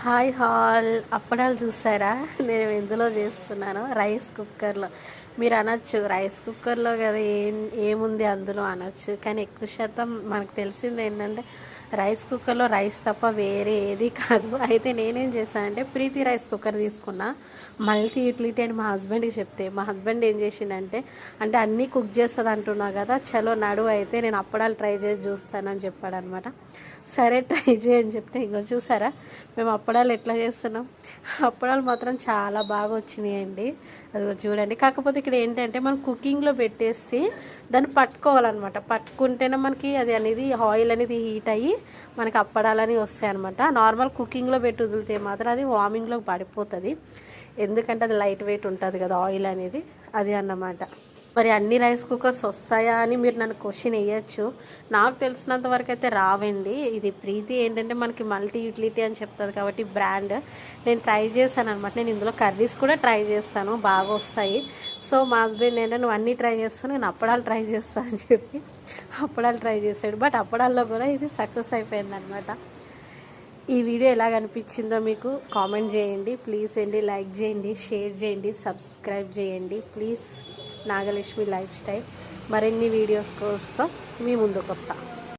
Hi hall అప్పడాలు చూసారా? నేను ఎందులో చేస్తున్నాను, రైస్ కుక్కర్లో. మీరు అనొచ్చు రైస్ కుక్కర్లో కదా ఏముంది అందులో అనొచ్చు, కానీ ఎక్కువ శాతం మనకు తెలిసింది ఏంటంటే రైస్ కుక్కర్లో రైస్ తప్ప వేరే ఏది కాదు. అయితే నేనేం చేశానంటే ప్రీతి రైస్ కుక్కర్ తీసుకున్నా, మల్టీ యూటిలిటీ అని మా హస్బెండ్కి చెప్తే మా హస్బెండ్ ఏం చేసిండంటే, అంటే అన్నీ కుక్ చేస్తుంది అంటున్నా కదా, చలో నడువు అయితే నేను అప్పడాలు ట్రై చేసి చూస్తానని చెప్పాడనమాట. సరే ట్రై చేయని చెప్తే ఇంకో చూసారా మేము అప్పడాలు ఎట్లా చేస్తున్నాం. అప్పడాలు మాత్రం చాలా బాగా వచ్చినాయండి, అది చూడండి. కాకపోతే ఇక్కడ ఏంటంటే మనం కుకింగ్లో పెట్టేసి దాన్ని పట్టుకోవాలన్నమాట. పట్టుకుంటేనే మనకి అది అనేది ఆయిల్ అనేది హీట్ అయ్యి మనకి అప్పడాలని వస్తాయి అనమాట. నార్మల్ కుకింగ్లో పెట్టి వదిలితే మాత్రం అది వార్మింగ్లోకి పడిపోతుంది, ఎందుకంటే అది లైట్ వెయిట్ ఉంటుంది కదా ఆయిల్ అనేది, అది అన్నమాట. మరి అన్ని రైస్ కుక్కర్స్ వస్తాయా అని మీరు నన్ను క్వశ్చన్ వేయచ్చు. నాకు తెలిసినంత వరకు అయితే రావండి. ఇది ప్రీతి ఏంటంటే మనకి మల్టీ యూటిలిటీ అని చెప్తుంది కాబట్టి బ్రాండ్. నేను ట్రై చేశాను అనమాట. నేను ఇందులో కర్రీస్ కూడా ట్రై చేస్తాను, బాగా వస్తాయి. సో మా హస్బెండ్ ఏంటంటే నువ్వు అన్నీ ట్రై చేస్తాను, నేను అప్పడాలు ట్రై చేస్తాను అని చెప్పి అప్పడాలు ట్రై చేశాడు. బట్ అప్పడాల్లో కూడా ఇది సక్సెస్ అయిపోయిందనమాట. ఈ వీడియో ఎలాగ అనిపించిందో మీకు కామెంట్ చేయండి ప్లీజ్ అండి. లైక్ చేయండి, షేర్ చేయండి, సబ్స్క్రైబ్ చేయండి ప్లీజ్. నాగలక్ష్మి లైఫ్ స్టైల్ మరిన్ని వీడియోస్ కోసం మీ ముందుకు వస్తాను.